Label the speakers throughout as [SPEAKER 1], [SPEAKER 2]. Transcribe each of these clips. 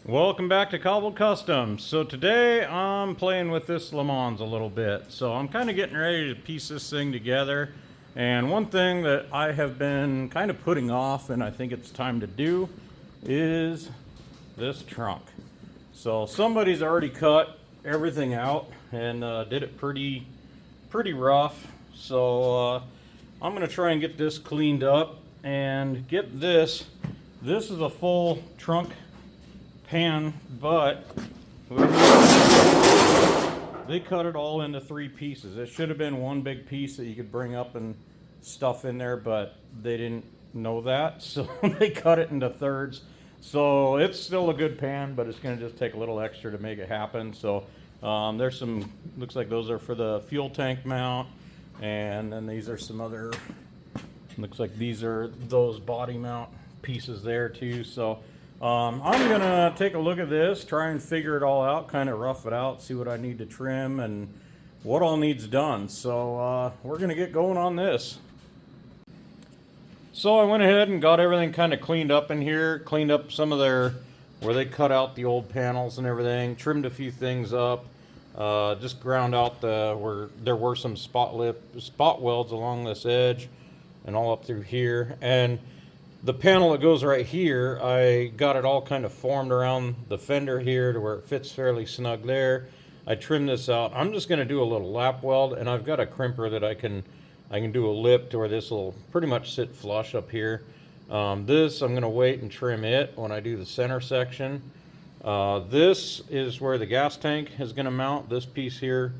[SPEAKER 1] Welcome back to Cobble Customs. So today I'm playing with this Le Mans a little bit. So I'm kind of getting ready to piece this thing together. And one thing that I have been kind of putting off, and I think it's time to do, is this trunk. So somebody's already cut everything out and did it pretty rough. So I'm going to try and get this cleaned up and get this. This is a full trunk pan, but they cut it all into 3 pieces. It should have been one big piece that you could bring up and stuff in there, but they didn't know that, so they cut it into thirds. So it's still a good pan, but it's going to just take a little extra to make it happen. So there's some, looks like those are for the fuel tank mount, and then these are some other, looks like these are those body mount pieces there too. So I'm gonna take a look at this, try and figure it all out, kind of rough it out, see what I need to trim and what all needs done. So we're gonna get going on this. So I went ahead and got everything kind of cleaned up in here, cleaned up some of their, where they cut out the old panels and everything, trimmed a few things up, just ground out where there were some spot welds along this edge and all up through here. And the panel that goes right here, I got it all kind of formed around the fender here to where it fits fairly snug there. I trimmed this out. I'm just going to do a little lap weld, and I've got a crimper that I can do a lip to where this will pretty much sit flush up here. This, I'm going to wait and trim it when I do the center section. This is where the gas tank is going to mount. This piece here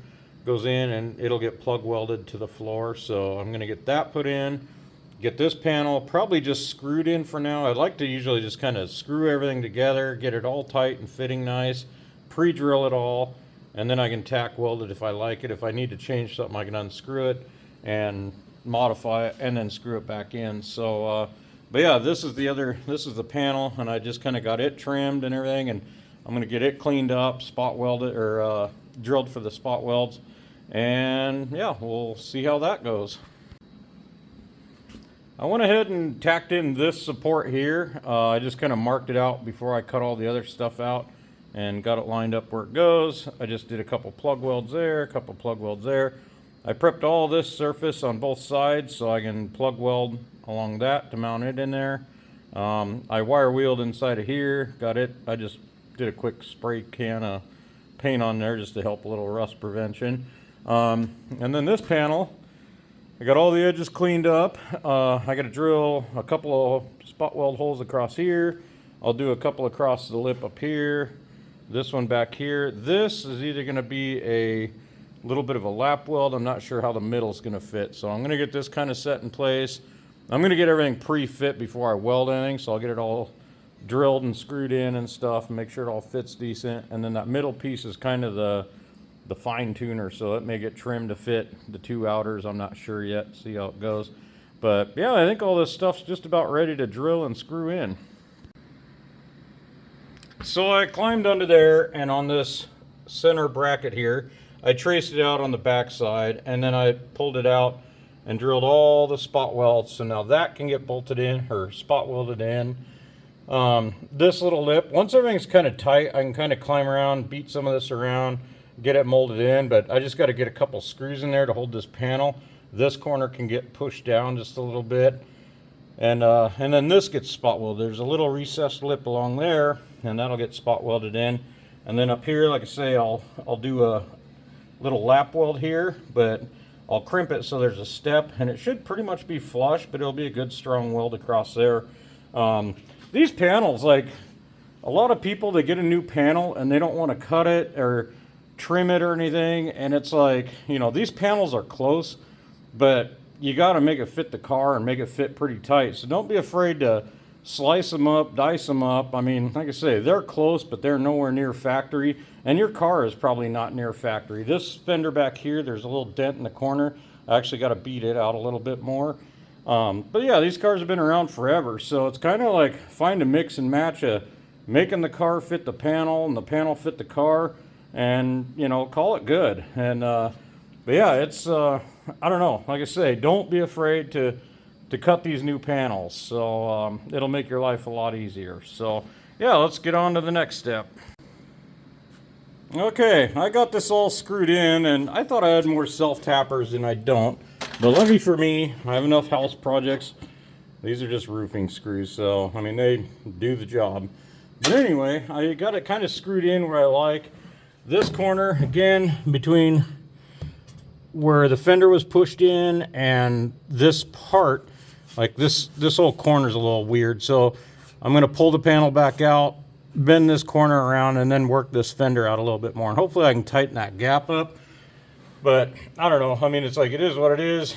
[SPEAKER 1] goes in and it'll get plug welded to the floor. So I'm going to get that put in. Get this panel probably just screwed in for now. I'd like to usually just kind of screw everything together, get it all tight and fitting nice, pre-drill it all, and then I can tack weld it if I like it. If I need to change something, I can unscrew it and modify it and then screw it back in. So but yeah, this is the panel, and I just kind of got it trimmed and everything, and I'm going to get it cleaned up, spot welded, or drilled for the spot welds, and yeah, we'll see how that goes. I went ahead and tacked in this support here. I just kind of marked it out before I cut all the other stuff out and got it lined up where it goes. I just did a couple plug welds there, a couple plug welds there. I prepped all this surface on both sides so I can plug weld along that to mount it in there. I wire wheeled inside of here, got it. I just did a quick spray can of paint on there just to help a little rust prevention. And then this panel, I got all the edges cleaned up. I got to drill a couple of spot weld holes across here. I'll do a couple across the lip up here. This one back here. This is either going to be a little bit of a lap weld. I'm not sure how the middle is going to fit. So I'm going to get this kind of set in place. I'm going to get everything pre-fit before I weld anything. So I'll get it all drilled and screwed in and stuff and make sure it all fits decent. And then that middle piece is kind of the fine tuner, so it may get trimmed to fit the 2 outers. I'm not sure yet. See how it goes. But yeah, I think all this stuff's just about ready to drill and screw in. So I climbed under there, and on this center bracket here, I traced it out on the back side, and then I pulled it out and drilled all the spot welds. So now that can get bolted in or spot welded in. This little lip, once everything's kind of tight, I can kind of climb around, beat some of this around, get it molded in, but I just got to get a couple screws in there to hold this panel. This corner can get pushed down just a little bit, and then this gets spot welded. There's a little recessed lip along there, and that'll get spot welded in. And then up here, like I say, I'll do a little lap weld here, but I'll crimp it so there's a step, and it should pretty much be flush, but it'll be a good strong weld across there. These panels, like a lot of people, they get a new panel and they don't want to cut it or trim it or anything, and it's like, you know, these panels are close, but you got to make it fit the car and make it fit pretty tight. So don't be afraid to slice them up, dice them up. I mean, like I say, they're close, but they're nowhere near factory, and your car is probably not near factory. This fender back here, there's a little dent in the corner. I actually got to beat it out a little bit more. But yeah, these cars have been around forever, so it's kind of like find a mix and match of making the car fit the panel and the panel fit the car, and you know, call it good. And but yeah, it's I don't know, like I say, don't be afraid to to cut these new panels. So it'll make your life a lot easier. So yeah, let's get on to the next step. Okay, I got this all screwed in, and I thought I had more self-tappers than I don't. But lucky for me, I have enough house projects. These are just roofing screws, so I mean, they do the job. But anyway, I got it kind of screwed in where I like. This corner, again, between where the fender was pushed in and this part, like this whole corner is a little weird. So I'm going to pull the panel back out, bend this corner around, and then work this fender out a little bit more. And hopefully I can tighten that gap up. But I don't know. I mean, it's like, it is what it is.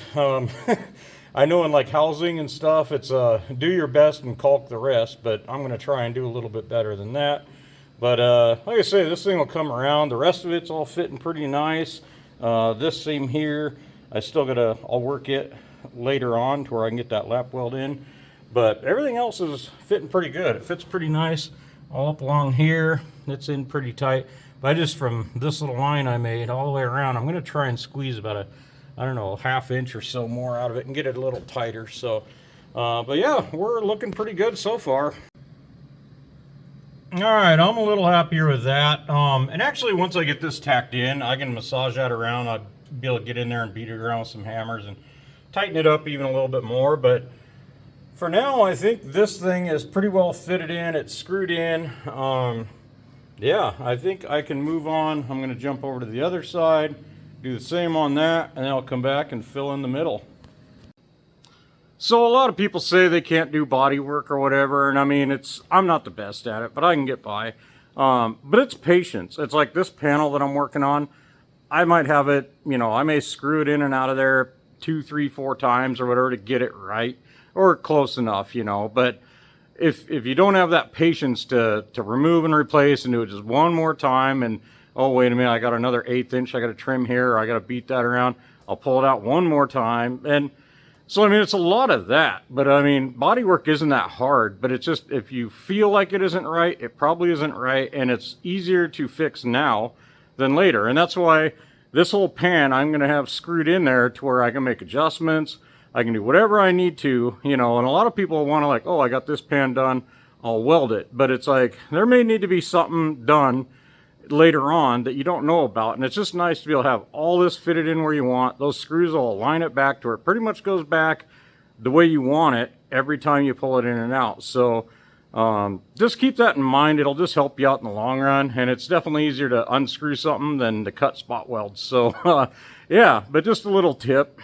[SPEAKER 1] I know in like housing and stuff, it's do your best and caulk the rest. But I'm going to try and do a little bit better than that. But like I say, this thing will come around. The rest of it's all fitting pretty nice. This seam here, I'll work it later on to where I can get that lap weld in. But everything else is fitting pretty good. It fits pretty nice. All up along here, it's in pretty tight. But from this little line I made all the way around, I'm going to try and squeeze about I don't know, a ½ inch or so more out of it and get it a little tighter. So, but yeah, we're looking pretty good so far. All right, I'm a little happier with that. And actually, once I get this tacked in, I can massage that around. I'll be able to get in there and beat it around with some hammers and tighten it up even a little bit more. But for now, I think this thing is pretty well fitted in. It's screwed in. Yeah, I think I can move on. I'm going to jump over to the other side, do the same on that, and then I'll come back and fill in the middle. So a lot of people say they can't do body work or whatever, and I mean, I'm not the best at it, but I can get by. But it's patience. It's like this panel that I'm working on, I might have it, you know, I may screw it in and out of there 2, 3, 4 times or whatever to get it right, or close enough, you know. But if you don't have that patience to remove and replace and do it just one more time, and oh, wait a minute, I got another 1/8 inch I got to trim here, or I got to beat that around, I'll pull it out one more time. And so, I mean, it's a lot of that. But I mean, body work isn't that hard, but it's just, if you feel like it isn't right, it probably isn't right, and it's easier to fix now than later. And that's why this whole pan I'm going to have screwed in there to where I can make adjustments. I can do whatever I need to, you know. And a lot of people want to, like, oh, I got this pan done, I'll weld it. But it's like, there may need to be something done later on that you don't know about, and it's just nice to be able to have all this fitted in where you want. Those screws will align it back to where it pretty much goes back the way you want it every time you pull it in and out. So just keep that in mind. It'll just help you out in the long run, and it's definitely easier to unscrew something than to cut spot welds. So yeah, but just a little tip.